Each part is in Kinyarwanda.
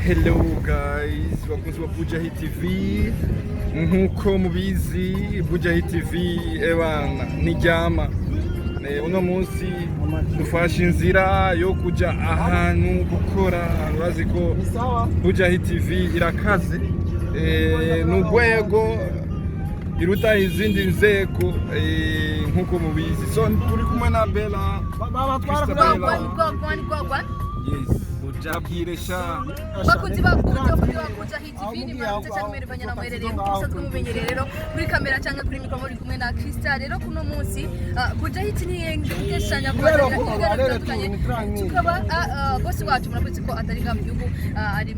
Hello guys, bakunzi ba Bujahi TV. Nkuko mubizi Bujahi TV ebana ntiryama. Uno munsi dufashe inzira yo kuja ahantu gukora, urazi ko Bujahi TV irakaze. N'urwego iruta izindi nzego nkuko mubizi. So turi kumwe na Bella. Yes. Jabwiresha bakunzi Bujahi TV ni mwanze cyangwa mwerevanye na mwerereye kuko musanzwe mumenyereye rero kuri kamera cyangwa kuri mikoro muri kumwe na Krista. Rero kuno munsi Bujahi TV niyengeshanya kubazanira ibiganiro bitandukanye, tukaba bosi wacu murakoze ko atari ga mu gihugu, ari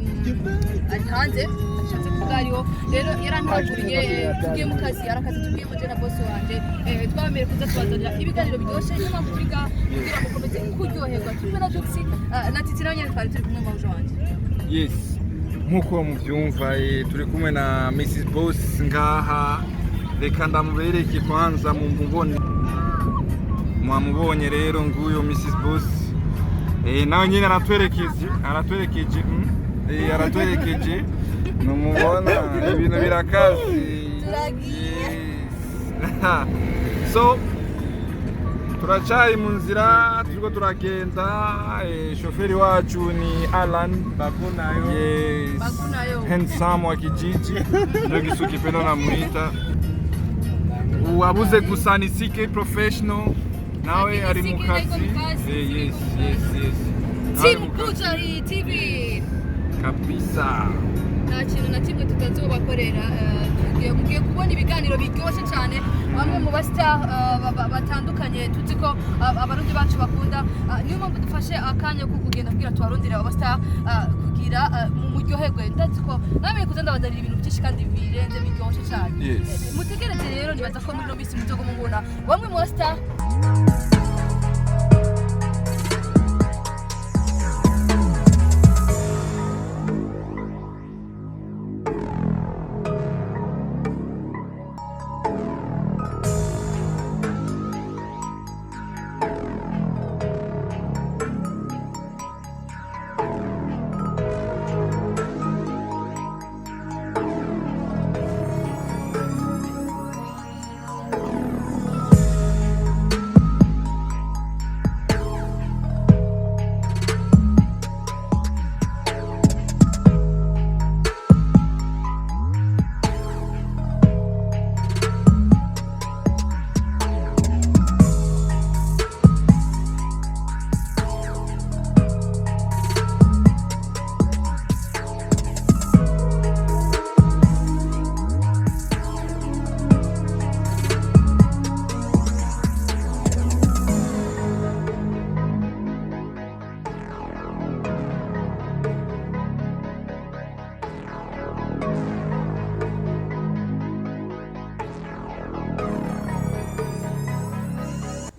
hanze ashatse kuvuga ariho. Rero yarantaguriye tugiye mu kazi, arakazi tugiye kujya na bosi wanje, twamere kuza twazanira ibiganiro biryoshye nyuma kuriga kugira ngo komeze kuryoherwa. Turi na Juxi na Titi nawe nyine twari turi kumwe na muje wanje. Yes, nkuko muvyumva turi kumwe na Mrs Boss ngaha. Reka ndamubereke kwanza mumubone, mwamubonye rero nguyo Mrs Boss. Nawe nyine aratwerekeje numubona ibintu birakazi. So turacaye mu nzira turiko turagenda. Shoferi wacu ni Alan Bagunayo. Yes. Handsome wa kijiji ndio Gisuki pendo namuita. Uabuze kusanisike professional nawe ari mu kazi. Yes. Team Bujahi TV kabisa. Nta kintu na kimwe tutazobakorera. Mugiye kubona ibiganiro biryoshye cyane, bamwe mu bastar batandukanye tuzi ko abarundi bacu bakunda. Niyo mpamvu dufashe akanya ko kugenda kugira tubarundire abastar kugira mu muryoherwe. Ndazi ko namwe kuzenda bazarira ibintu byinshi kandi birenze biryoshye cyane. Mutegereze rero nibaza ko muri no bisi muzogo mubona bamwe mu bastar.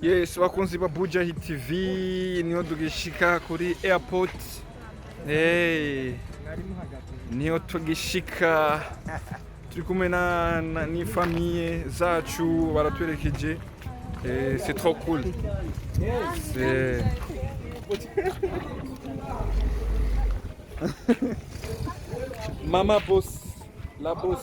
Yes, bakunzi ba Bujahi TV niho tugishika kuri airport. Niho tugishika turi kumwe ni famille zacu baratwerekeje. C'est trop cool. C'est Mama Boss, la boss.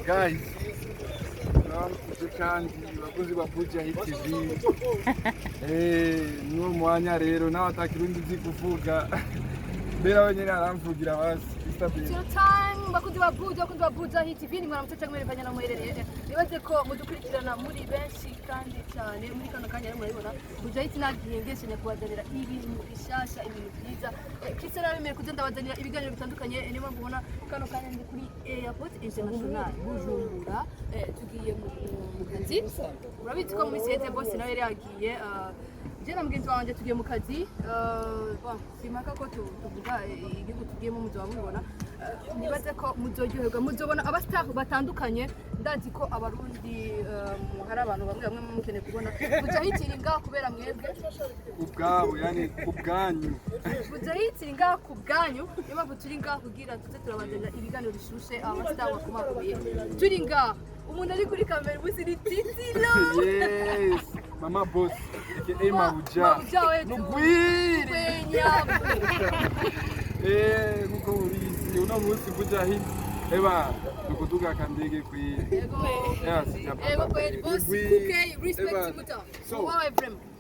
Guys, turamukije kandi bakozi ba Buja Hit TV. Niwo mwanya rero nawe atakirundi uzi kuvuga. Mbera wenyine aramvugira basi. Time bakuzi ba Buja Hit TV ni mwaramutse cyangwa mwerefanya na mwerereye. Nibaze ko mudukurikirana muri benshi kandi cyane muri kano kanya rero murabibona Buja Hit nagiye ngeshenya kubazanira ibintu bishasha ibintu byiza. Kise naremeye kugenda bazanira ibiganiro bitandukanye niyo mpamvu ubona kano kanya ndi kuri Airport International Bujumbura tugiye mu kazi. Urabizi ko muri Siete Boss nawe yari yagiye je na mugenzi wanje tugiye mu kazi simaka ko tuvuga igihugu tugiyemo muzo wabibona nibaze ko muzoryoherwa muzobona abastar batandukanye ndazi ko abarundi hari abantu bamwe bamwe mukene kubona Buja Hit iringa kubera mwebwe ubwabo yani ubwanyu Buja Hit iringa kubwanyu niba buturinga kugira tuze turabandanya ibiganiro bishushe abastar bakomakomeye turinga umuntu ari kuri kamera busi ni Titilo yes Mama Boss aka Buja Nugwire nkuko urizi uno munsi Buja Hit eba nukuduga kandege kwi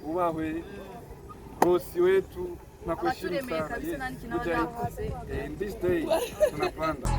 ubahwe bosi wetu nakuheshimu sana Buja Hit in this day tunapanda